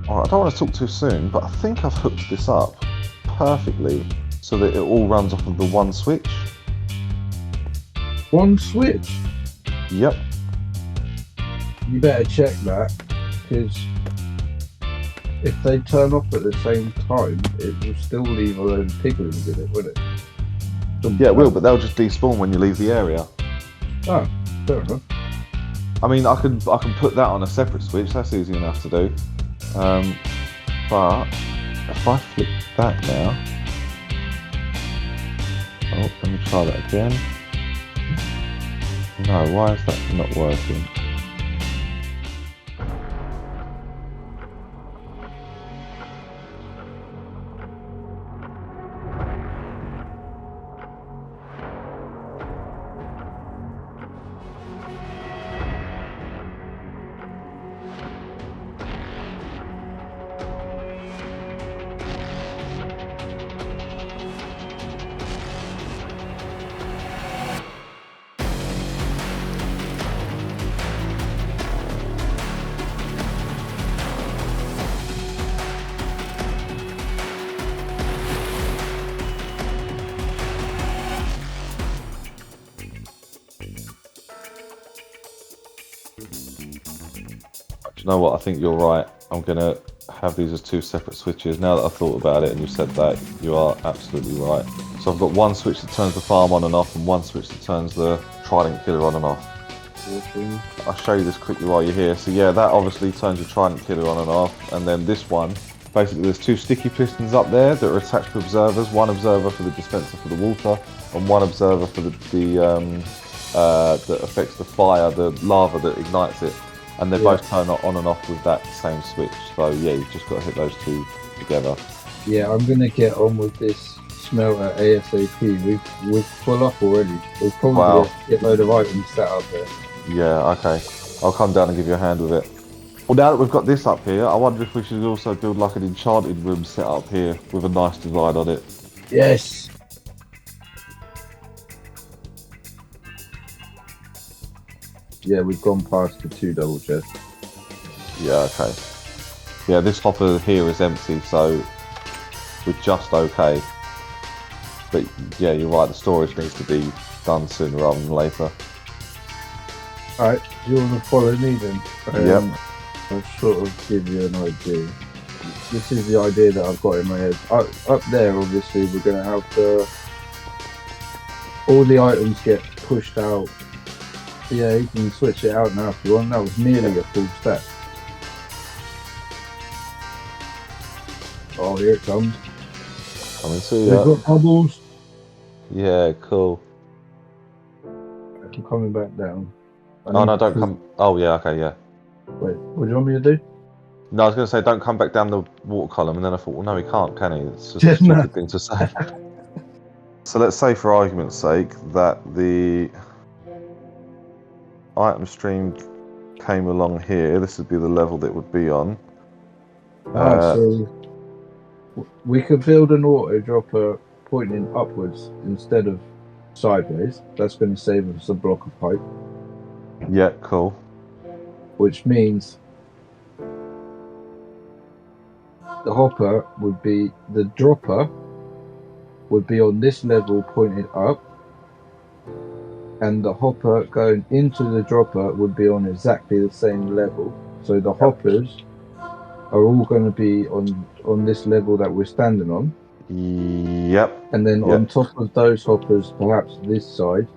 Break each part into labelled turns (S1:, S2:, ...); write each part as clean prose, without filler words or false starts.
S1: Alright, I don't want to talk too soon, but I think I've hooked this up perfectly so that it all runs off of the one switch.
S2: One switch?
S1: Yep.
S2: You better check that, because if they turn off at the same time, it will still leave a load of piglins in it, wouldn't it?
S1: Yeah, it will, but they'll just despawn when you leave the area.
S2: Oh, fair enough.
S1: I mean, I can put that on a separate switch. That's easy enough to do. But if I flip that now, oh, let me try that again. No, why is that not working? Do you know what? I think you're right. I'm gonna have these as two separate switches. Now that I've thought about it and you've said that, you are absolutely right. So I've got one switch that turns the farm on and off, and one switch that turns the trident killer on and off.
S2: Awesome.
S1: I'll show you this quickly while you're here. So yeah, that obviously turns your trident killer on and off, and then this one, basically there's two sticky pistons up there that are attached to observers. One observer for the dispenser for the water, and one observer for the that affects the fire, the lava that ignites it. And they both turn on and off with that same switch. So yeah, you've just got to hit those two together.
S2: Yeah, I'm gonna get on with this smelter ASAP. We're full up already. There's probably a load of items set up there.
S1: Yeah, okay. I'll come down and give you a hand with it. Well, now that we've got this up here, I wonder if we should also build like an enchanted room set up here with a nice design on it.
S2: Yes. Yeah, we've gone past the 2 double chests.
S1: Yeah, okay. Yeah, this hopper here is empty, so we're just okay. But yeah, you're right, the storage needs to be done sooner rather than later.
S2: Alright, do you want to follow me then?
S1: Yep.
S2: I'll sort of give you an idea. This is the idea that I've got in my head. Up there, obviously, we're going to have all the items get pushed out. Yeah, you can switch it out now if you want. That was nearly a full stack. Oh, here it comes.
S1: Come and see
S2: We've got bubbles.
S1: Yeah, cool.
S2: I'm coming back down.
S1: Oh no, don't come. Oh yeah, okay, yeah.
S2: Wait, what do you want me to do?
S1: No, I was going to say don't come back down the water column, and then I thought, well, no, he can't, can he? It's just a stupid thing to say. So let's say, for argument's sake, that the item stream came along here. This would be the level that it would be on.
S2: So we could build an auto dropper pointing upwards instead of sideways. That's going to save us a block of pipe.
S1: Yeah, cool.
S2: Which means the hopper would be, the dropper would be on this level pointed up, and the hopper going into the dropper would be on exactly the same level. So the hoppers are all going to be on this level that we're standing on.
S1: Yep.
S2: And then on top of those hoppers, perhaps this side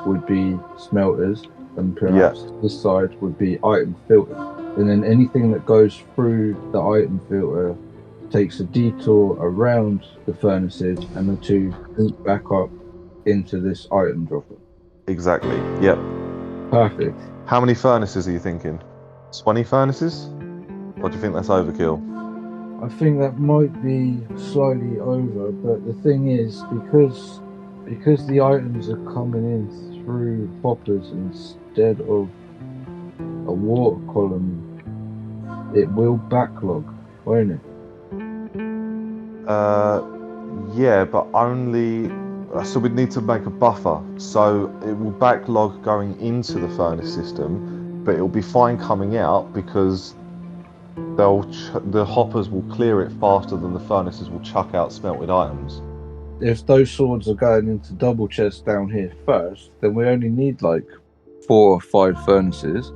S2: would be smelters, and perhaps this side would be item filter. And then anything that goes through the item filter takes a detour around the furnaces, and the two link back up into this item dropper.
S1: Exactly. Yep.
S2: Perfect.
S1: How many furnaces are you thinking? 20 furnaces? Or do you think that's overkill?
S2: I think that might be slightly over, but the thing is, because the items are coming in through hoppers instead of a water column, it will backlog, won't it?
S1: Yeah, but only. So we'd need to make a buffer. So it will backlog going into the furnace system, but it'll be fine coming out because the hoppers will clear it faster than the furnaces will chuck out smelted items.
S2: If those swords are going into double chests down here first, then we only need like 4 or 5 furnaces,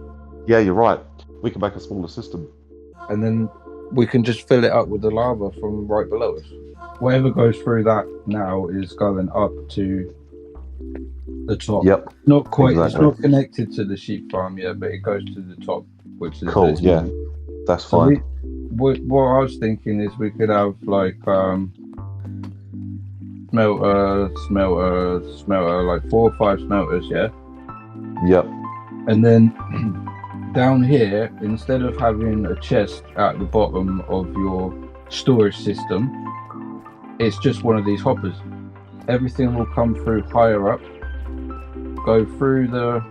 S1: Yeah, you're right. We can make a smaller system.
S2: and then we can just fill it up with the lava from right below us. Whatever goes through that now is going up to the top.
S1: Yep.
S2: Not quite.
S1: Exactly.
S2: It's not connected to the sheep farm yet, but it goes to the top, which is
S1: Cool.
S2: this.
S1: Yeah, that's
S2: So
S1: fine.
S2: what I was thinking is we could have like smelter, like 4 or 5 smelters, yeah.
S1: Yep.
S2: And then down here, instead of having a chest at the bottom of your storage system, it's just one of these hoppers. Everything will come through higher up, go through the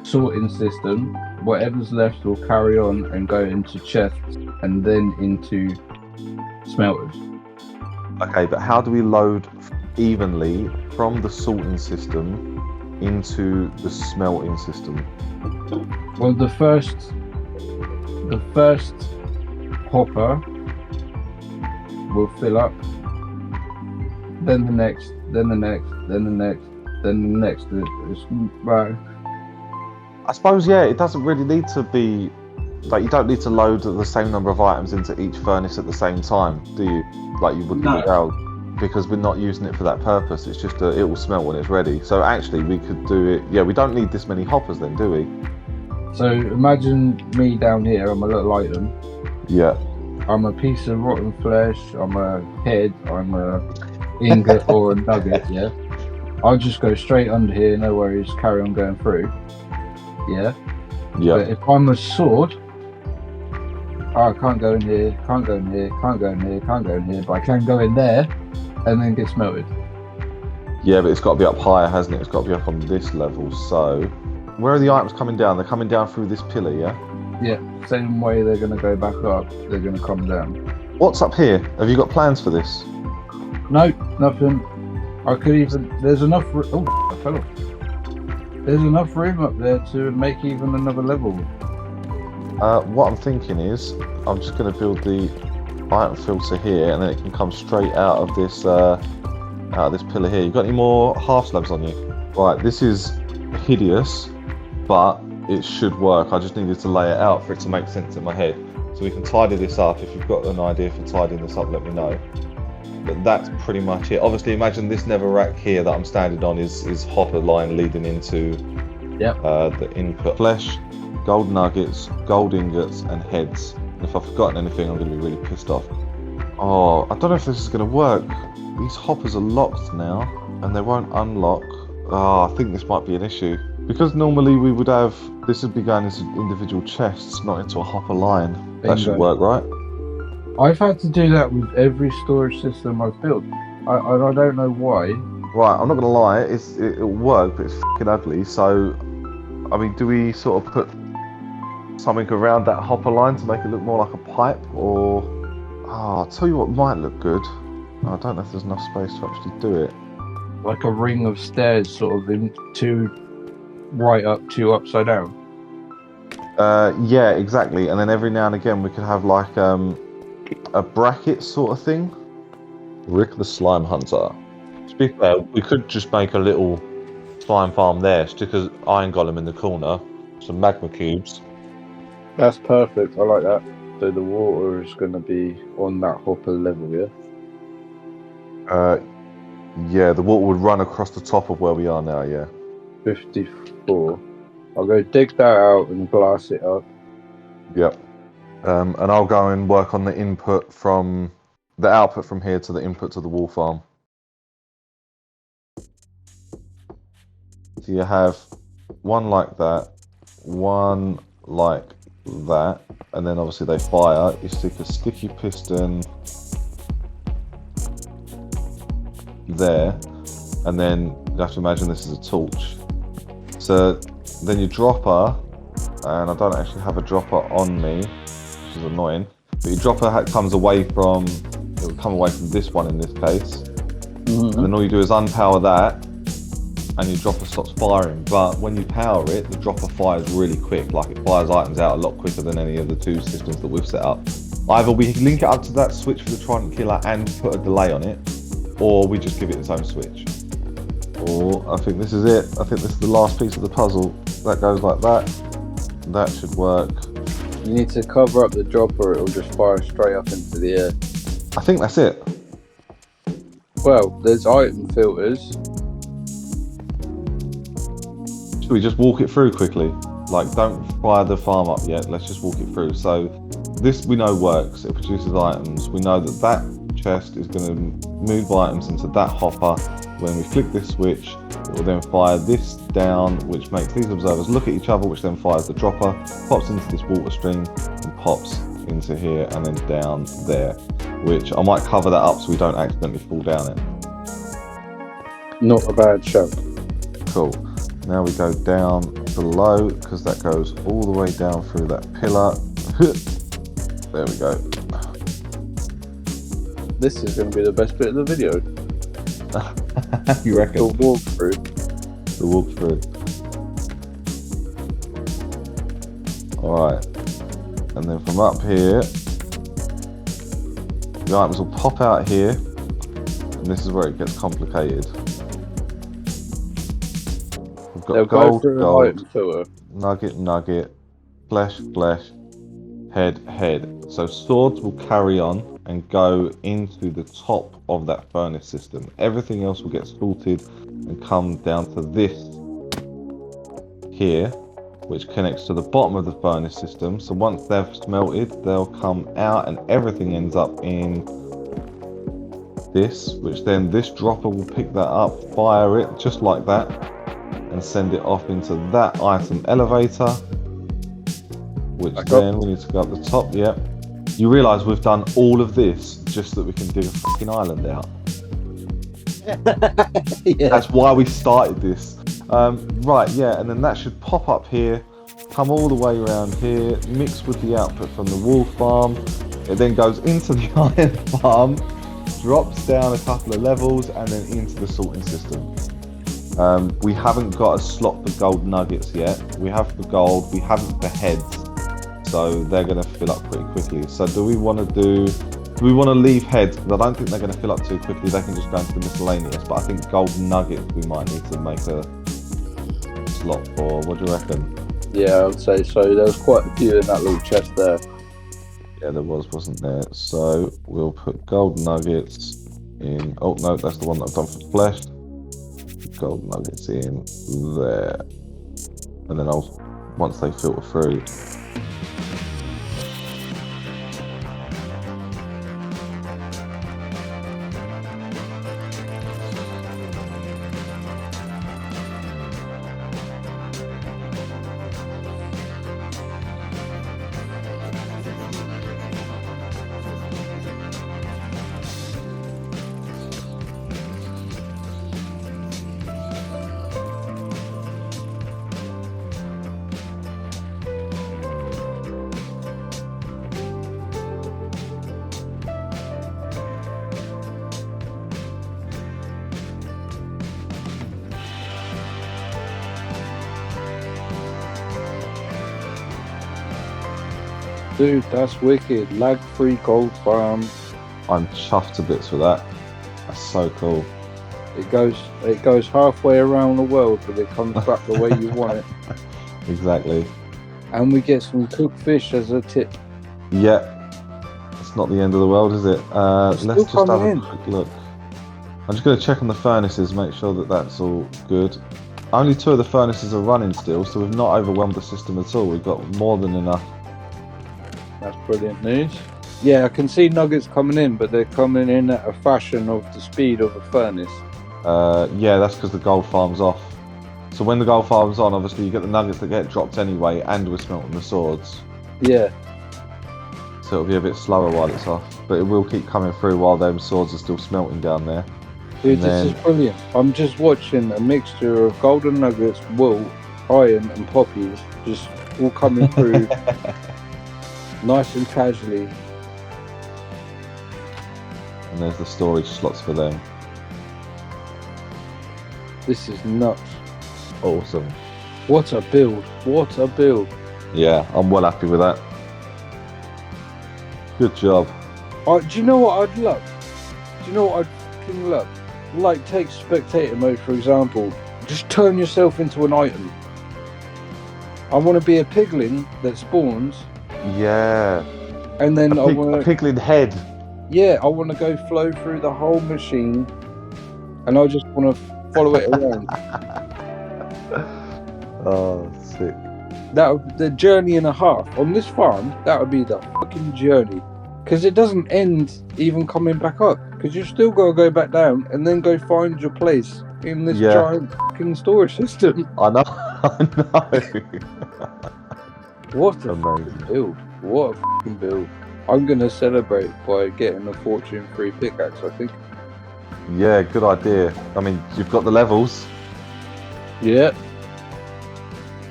S2: sorting system. Whatever's left will carry on and go into chests and then into smelters.
S1: Okay, but how do we load evenly from the sorting system into the smelting system?
S2: Well, the first hopper will fill up, then the next, then the next, then the next, then the next. It's right.
S1: I suppose, yeah, it doesn't really need to be, like, you don't need to load the same number of items into each furnace at the same time, do you? Like you would
S2: No.
S1: with owl, because we're not using it for that purpose. It's just it will smelt when it's ready. So actually we could do it, yeah, we don't need this many hoppers then, do we?
S2: So imagine me down here, I'm a little item.
S1: Yeah.
S2: I'm a piece of rotten flesh, I'm a head, I'm a ingot or a nugget, yeah? I'll just go straight under here, no worries, carry on going through. Yeah?
S1: Yeah.
S2: But if I'm a sword, I can't go in here, can't go in here, can't go in here, can't go in here, but I can go in there and then get smelted.
S1: Yeah, but it's got to be up higher, hasn't it? It's got to be up on this level. So where are the items coming down? They're coming down through this pillar, yeah?
S2: Yeah, same way they're going to go back up, they're going to come down.
S1: What's up here? Have you got plans for this?
S2: No, nothing. I could even, there's enough, oh, I fell off. There's enough room up there to make even another level.
S1: What I'm thinking is, I'm just going to build the item filter here, and then it can come straight out of this pillar here. You got any more half slabs on you? Right, this is hideous, but it should work. I just needed to lay it out for it to make sense in my head. So we can tidy this up. If you've got an idea for tidying this up, let me know. But that's pretty much it. Obviously, imagine this nether rack here that I'm standing on is hopper line leading into the input. Flesh, gold nuggets, gold ingots, and heads. And if I've forgotten anything, I'm going to be really pissed off. Oh, I don't know if this is going to work. These hoppers are locked now, and they won't unlock. Oh, I think this might be an issue. Because normally we would have, this would be going into individual chests, not into a hopper line. That should work, right?
S2: I've had to do that with every storage system I've built. I don't know why.
S1: Right, I'm not going to lie, it'll work, but it's fucking ugly. So, I mean, do we sort of put something around that hopper line to make it look more like a pipe? Or, I'll tell you what might look good. I don't know if there's enough space to actually do it.
S2: Like a ring of stairs, sort of in 2 right up, 2 upside down.
S1: Yeah, exactly. And then every now and again we could have like a bracket sort of thing. Rick the Slime Hunter. To be fair, we could just make a little slime farm there, stick an iron golem in the corner, some magma cubes.
S2: That's perfect, I like that. So the water is going to be on that hopper level, yeah?
S1: Yeah, the water would run across the top of where we are now, yeah.
S2: 54. I'll go dig that out and glass it up.
S1: Yep. And I'll go and work on the input from the output from here to the input to the wool farm. So you have one like that, one like that, and then obviously they fire. You stick a sticky piston there, and then you have to imagine this is a torch. So then your dropper, and I don't actually have a dropper on me, which is annoying, but your dropper comes away from, it will come away from this one in this case. And then all you do is unpower that, and your dropper stops firing. But when you power it, the dropper fires really quick. Like it fires items out a lot quicker than any of the two systems that we've set up. Either we link it up to that switch for the Trident Killer and put a delay on it, or we just give it its own switch. Or I think this is it. I think this is the last piece of the puzzle. That goes like that. That should work.
S2: You need to cover up the dropper, it'll just fire straight up into the air.
S1: I think that's it.
S2: Well, there's item filters.
S1: Should we just walk it through quickly? Like, don't fire the farm up yet. Let's just walk it through. So this we know works. It produces items. We know that that chest is going to move items into that hopper. When we flick this switch, it will then fire this down, which makes these observers look at each other, which then fires the dropper, pops into this water stream, and pops into here and then down there. Which I might cover that up so we don't accidentally fall down it.
S2: Not a bad show.
S1: Cool. Now we go down below, because that goes all the way down through that pillar. There we go.
S2: This is going to be the best bit of the video.
S1: You reckon?
S2: The walkthrough.
S1: The walkthrough. Alright. And then from up here, the items will pop out here. And this is where it gets complicated. We've got gold, gold, nugget, flesh, head. So swords will carry on and go into the top of that furnace system. Everything else will get sorted and come down to this here, which connects to the bottom of the furnace system. So once they've smelted, they'll come out and everything ends up in this, which then this dropper will pick that up, fire it just like that, and send it off into that item elevator, which then we need to go up the top. Yep. You realise we've done all of this just so that we can dig a fucking island out.
S2: Yeah.
S1: That's why we started this. Right, yeah, and then that should pop up here, come all the way around here, mix with the output from the wool farm. It then goes into the iron farm, drops down a couple of levels, and then into the sorting system. We haven't got a slot for gold nuggets yet. We have for gold, we haven't for heads. So they're going to fill up pretty quickly. So do we want to leave heads? Because I don't think they're going to fill up too quickly. They can just go into the miscellaneous. But I think gold nuggets we might need to make a slot for. What do you reckon?
S2: Yeah, I would say so. There was quite a few in that little chest there.
S1: Yeah, there wasn't there? So we'll put gold nuggets in. Oh no, that's the one that I've done for flesh. Gold nuggets in there, and then once they filter through.
S2: Dude, that's wicked. Lag-free gold farm.
S1: I'm chuffed to bits for that. That's so cool.
S2: It goes halfway around the world, but it comes back the way you want it.
S1: Exactly.
S2: And we get some cooked fish as a tip.
S1: Yeah. It's not the end of the world, is it? Let's just have a quick look. I'm just going to check on the furnaces, make sure that that's all good. Only 2 of the furnaces are running still, so we've not overwhelmed the system at all. We've got more than enough.
S2: That's brilliant news. Yeah, I can see nuggets coming in, but they're coming in at a fashion of the speed of a furnace.
S1: Yeah, that's because the gold farm's off. So when the gold farm's on, obviously you get the nuggets that get dropped anyway, and we're smelting the swords.
S2: Yeah.
S1: So it'll be a bit slower while it's off, but it will keep coming through while them swords are still smelting down there.
S2: Dude, this is brilliant. I'm just watching a mixture of golden nuggets, wool, iron and poppies just all coming through nice and casually.
S1: And there's the storage slots for them.
S2: This is nuts.
S1: Awesome.
S2: What a build. What a build.
S1: Yeah, I'm well happy with that. Good job.
S2: Do you know what I'd love? Do you know what I'd fucking love? Like, take spectator mode, for example. Just turn yourself into an item. I want to be a piglin that spawns.
S1: Yeah.
S2: And then
S1: A piglin head.
S2: Yeah, I want to go flow through the whole machine. And I just want to follow it around.
S1: Oh, sick.
S2: The journey and a half. On this farm, that would be the fucking journey. Because it doesn't end even coming back up. Because you still got to go back down and then go find your place in this giant fucking storage system.
S1: I know. I know.
S2: What a
S1: amazing
S2: fucking build. What a fucking build. I'm going to celebrate by getting a Fortune 3 pickaxe, I think.
S1: Yeah, good idea. I mean, you've got the levels.
S2: Yeah.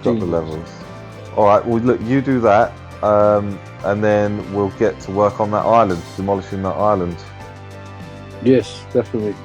S1: Got the levels. Alright, well, look, you do that. And then we'll get to work on that island, demolishing that island.
S2: Yes, definitely.